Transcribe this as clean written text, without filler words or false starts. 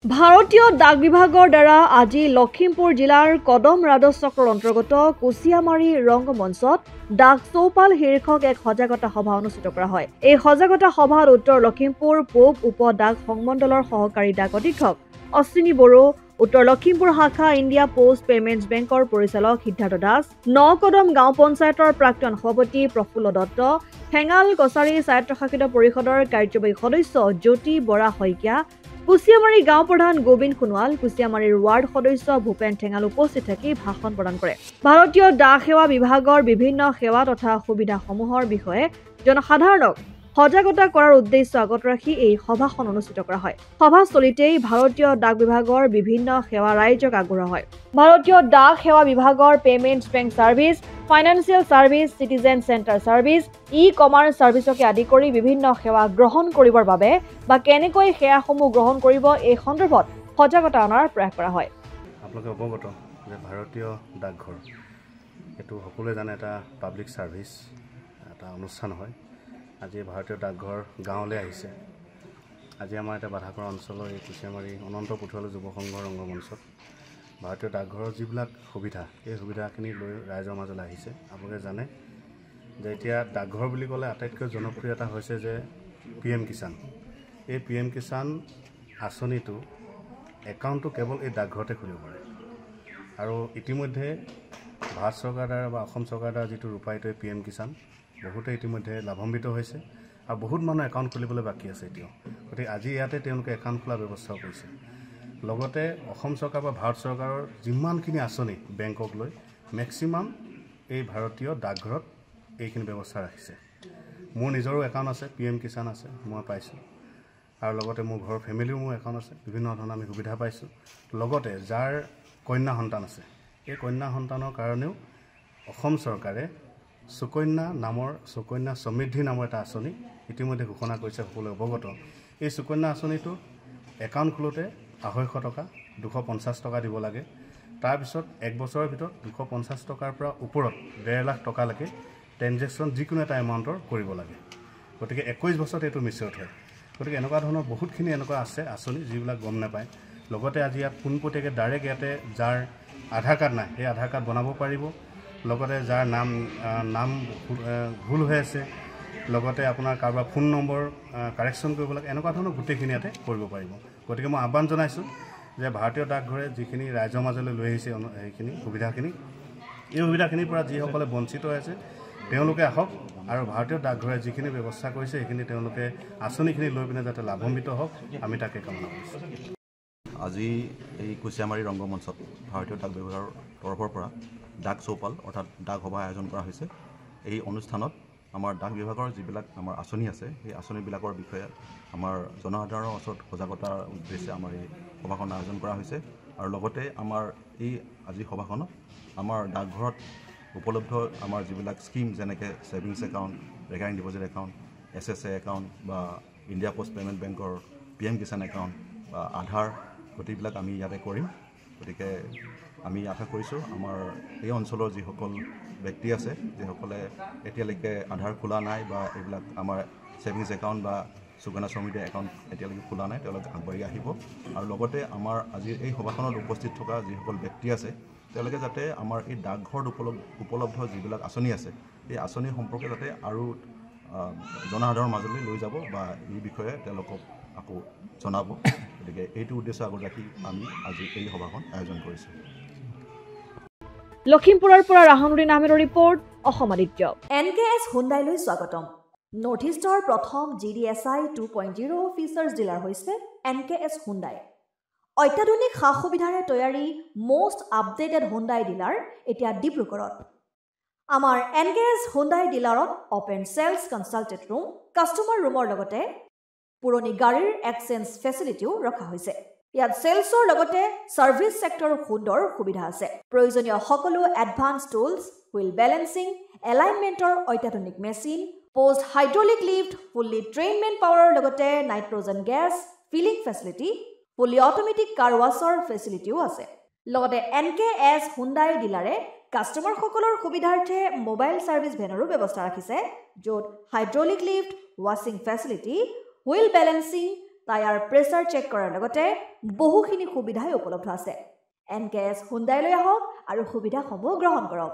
ভাৰতীয় ডাক বিভাগৰ দ্বাৰা আজি লখিমপুৰ জিলাৰ কদম ৰাজহ চক্ৰৰ অন্তৰ্গত কুচিয়ামাৰী ৰংগমঞ্চত ডাক চৌপাল শীৰ্ষক এক সজাগতা সভা অনুষ্ঠিত কৰা হয়। এই সজাগতা সভাত উত্তৰ লখিমপুৰ পূব উপ ডাক সংমণ্ডলৰ সহকাৰী ডাক অধীক্ষক অশ্বিনী বড়ো, উত্তৰ লখিমপুৰ শাখা ইণ্ডিয়া পোষ্ট পেমেণ্টছ বেংকৰ পৰিচালক সিদ্ধাৰ্থ দাস, নকদম গাঁও পঞ্চায়তৰ প্ৰাক্তন সভাপতি প্ৰফুল্ল দত্ত, ঠেঙাল কছাৰী স্বায়ত্তশাসিত পৰিষদৰ কাৰ্যবাহী সদস্য জ্যোতি বৰা শইকীয়া, কুচিয়ামাৰী গাঁও প্ৰধান গোবিন্দ সোণোৱাল, কুচিয়ামাৰীৰ ৱাৰ্ড সদস্য ভূপেন ঠেঙাল উপস্থিত থাকি ভাষণ প্ৰদান কৰে। ভাৰতীয় ডাক সেৱা বিভাগৰ বিভিন্ন সেৱা তথা সুবিধাসমূহৰ বিষয়ে জনসাধাৰণক সজাগতা কৰাৰ উদ্দেশ্য আগত ৰাখি এই সভাখন অনুষ্ঠিত কৰা হয়। সভাস্থলীতেই ভাৰতীয় ডাক বিভাগৰ বিভিন্ন সেৱা ৰাইজক আগবঢ়োৱা হয়। ভাৰতীয় ডাক সেৱা বিভাগৰ payments bank service, financial service, citizen centre service, e-commerce ছাৰ্ভিচকে আদি কৰি বিভিন্ন সেৱা গ্ৰহণ কৰিবৰ বাবে বা কেনেকৈ সেৱাসমূহ গ্ৰহণ কৰিব এই সন্দৰ্ভত সজাগতা অনাৰ প্ৰয়াস কৰা হয়। আপোনালোকে অৱগত যে ভাৰতীয় ডাকঘৰ এইটো সকলোৱে জানে এটা পাব্লিক ছাৰ্ভিচ এটা অনুষ্ঠান হয়। আজি ভাৰতীয় ডাকঘৰ গাঁৱলৈ আহিছে। আজি আমাৰ এটা বাধাকৰ অঞ্চলৰ এই কুচিয়ামাৰী অনন্ত পুথুৱালী যুৱ সংঘৰ ৰংগমঞ্চত ভাৰতীয় ডাকঘৰৰ যিবিলাক সুবিধা এই সুবিধাখিনি লৈ ৰাইজৰ মাজলৈ আহিছে। আপোনালোকে জানে যে এতিয়া ডাকঘৰ বুলি ক'লে আটাইতকৈ জনপ্ৰিয় এটা হৈছে যে PM কিষাণ। এই PM কিষাণ আঁচনিটো একাউণ্টটো কেৱল এই ডাকঘৰতে খুলিব পাৰে আৰু ইতিমধ্যে ভাৰত চৰকাৰৰ দ্বাৰা বা অসম চৰকাৰৰ দ্বাৰা যিটো ৰূপায়িত PM কিষাণ বহুতে ইতিমধ্যে লাভান্বিত হৈছে আৰু বহুত মানুহ একাউণ্ট খুলিবলৈ বাকী আছে এতিয়াও। গতিকে আজি ইয়াতে তেওঁলোকে একাউণ্ট খোলাৰ ব্যৱস্থাও কৰিছে। লগতে অসম চৰকাৰ বা ভাৰত চৰকাৰৰ যিমানখিনি আঁচনি বেংকক লৈ মেক্সিমাম এই ভাৰতীয় ডাকঘৰত এইখিনি ব্যৱস্থা ৰাখিছে। মোৰ নিজৰো একাউণ্ট আছে, PM কিষাণ আছে, মই পাইছোঁ আৰু লগতে মোৰ ঘৰৰ ফেমিলিও মোৰ একাউণ্ট আছে। বিভিন্ন ধৰণৰ আমি সুবিধা পাইছোঁ। লগতে যাৰ কন্যা সন্তান আছে এই কন্যা সন্তানৰ কাৰণেও অসম চৰকাৰে সুকন্যা সমৃদ্ধি নামৰ এটা আঁচনি ইতিমধ্যে ঘোষণা কৰিছে। সকলোৱে অৱগত। এই সুকন্যা আঁচনিটো একাউণ্ট খোলোতে 250 টকা 250 টকা দিব লাগে। তাৰপিছত এক বছৰৰ ভিতৰত 250 টকাৰ পৰা ওপৰত 1.5 লাখ টকালৈকে ট্ৰেনজেকশ্যন যিকোনো এটা এমাউণ্টৰ কৰিব লাগে। গতিকে 21 বছৰত এইটো মিচিয়ৰ হয়। গতিকে এনেকুৱা ধৰণৰ বহুতখিনি এনেকুৱা আছে আঁচনি যিবিলাক গম নাপায়। লগতে আজি ইয়াত পোনপটীয়াকৈ ডাইৰেক্ট ইয়াতে যাৰ আধাৰ কাৰ্ড নাই সেই আধাৰ কাৰ্ড বনাব পাৰিব। লগতে যাৰ নাম ভুল হৈ আছে, লগতে আপোনাৰ কাৰোবাৰ ফোন নম্বৰ কাৰেকশ্যন কৰিব লাগে, এনেকুৱা ধৰণৰ গোটেইখিনি ইয়াতে কৰিব পাৰিব। গতিকে মই আহ্বান জনাইছোঁ যে ভাৰতীয় ডাকঘৰে যিখিনি ৰাইজৰ মাজলৈ লৈ আহিছে সেইখিনি সুবিধাখিনি, এই সুবিধাখিনিৰ পৰা যিসকলে বঞ্চিত হৈ আছে তেওঁলোকে আহক আৰু ভাৰতীয় ডাকঘৰে যিখিনি ব্যৱস্থা কৰিছে সেইখিনি তেওঁলোকে আঁচনিখিনি লৈ পিনে যাতে লাভান্বিত হওক, আমি তাকে কামনা কৰিছোঁ। আজি এই কুচিয়ামাৰী ৰংগমঞ্চত ভাৰতীয় ডাক বিভাগৰ তৰফৰ পৰা ডাক চৌপাল অৰ্থাৎ ডাক সভা আয়োজন কৰা হৈছে। এই অনুষ্ঠানত আমাৰ ডাক বিভাগৰ যিবিলাক আমাৰ আঁচনি আছে সেই আঁচনিবিলাকৰ বিষয়ে আমাৰ জনসাধাৰণৰ ওচৰত সজাগতাৰ উদ্দেশ্যে আমাৰ এই সভাখন আয়োজন কৰা হৈছে। আৰু লগতে আমাৰ এই আজি সভাখনত আমাৰ ডাকঘৰত উপলব্ধ আমাৰ যিবিলাক স্কিম যেনেকৈ savings account, recurring deposit account, SSA account বা ইণ্ডিয়া পোষ্ট পেমেণ্ট বেংকৰ PM কিষাণ একাউণ্ট বা আধাৰ গোটেইবিলাক আমি ইয়াতে কৰিম। গতিকে আমি আশা কৰিছোঁ আমাৰ এই অঞ্চলৰ যিসকল ব্যক্তি আছে যিসকলে এতিয়ালৈকে আধাৰ খোলা নাই বা এইবিলাক আমাৰ ছেভিংছ একাউণ্ট বা সুকন্যা সমৃদ্ধি একাউণ্ট এতিয়ালৈকে খোলা নাই, তেওঁলোকে আগবাঢ়ি আহিব। আৰু লগতে আমাৰ আজিৰ এই সভাখনত উপস্থিত থকা যিসকল ব্যক্তি আছে তেওঁলোকে যাতে আমাৰ এই ডাকঘৰত উপলব্ধ যিবিলাক আঁচনি আছে এই আঁচনি সম্পৰ্কে যাতে আৰু জনসাধাৰণৰ মাজলৈ লৈ যাব বা এই বিষয়ে তেওঁলোকক আকৌ জনাব। গতিকে এইটো উদ্দেশ্য আগত ৰাখি আমি আজি এই সভাখন আয়োজন কৰিছোঁ। লখিমপুৰৰ পৰা ৰাহনুদ্দিন আহমেদৰ ৰিপৰ্ট, অসম আদিত্য। NKS হুণ্ডাইলৈ স্বাগতম। নৰ্থ ইষ্টৰ প্ৰথম GDSI 2.0 ফিচাৰ্ছ ডিলাৰ হৈছে NKS হুণ্ডাই। অত্যাধুনিক সা সুবিধাৰে তৈয়াৰী মষ্ট আপডেটেড হুণ্ডাই ডিলাৰ এতিয়া ডিব্ৰুগড়ত। আমাৰ NKS হুণ্ডাই ডিলাৰত open sales consulted room, customer ৰুমৰ লগতে পুৰণি গাড়ীৰ এক্সচেঞ্জ ফেচিলিটিও ৰখা হৈছে। ইয়াত চেলছৰ লগতে ছাৰ্ভিচ ছেক্টৰৰ সুন্দৰ সুবিধা আছে। প্ৰয়োজনীয় সকলো এডভান্স টুলছ, হুইল বেলেন্সিং, এলাইনমেণ্টৰ অত্যাধুনিক machine, post hydraulic lift, fully ট্ৰেইনমেণ্ট পাৱাৰৰ লগতে nitrogen gas filling facility, fully automatic car ৱাছৰ ফেচিলিটিও আছে। লগতে NKS হুণ্ডাই ডিলাৰে কাষ্টমাৰসকলৰ সুবিধাৰ্থে মোবাইল ছাৰ্ভিচ ভেনৰো ব্যৱস্থা ৰাখিছে, য'ত হাইড্ৰলিক লিফ্ট, ৱাশ্বিং facility, wheel balancing, tyre pressure check কৰাৰ লগতে বহুখিনি সুবিধাই উপলব্ধ আছে। NKS হুণ্ডাইলৈ আহক আৰু সুবিধাসমূহ গ্ৰহণ কৰক।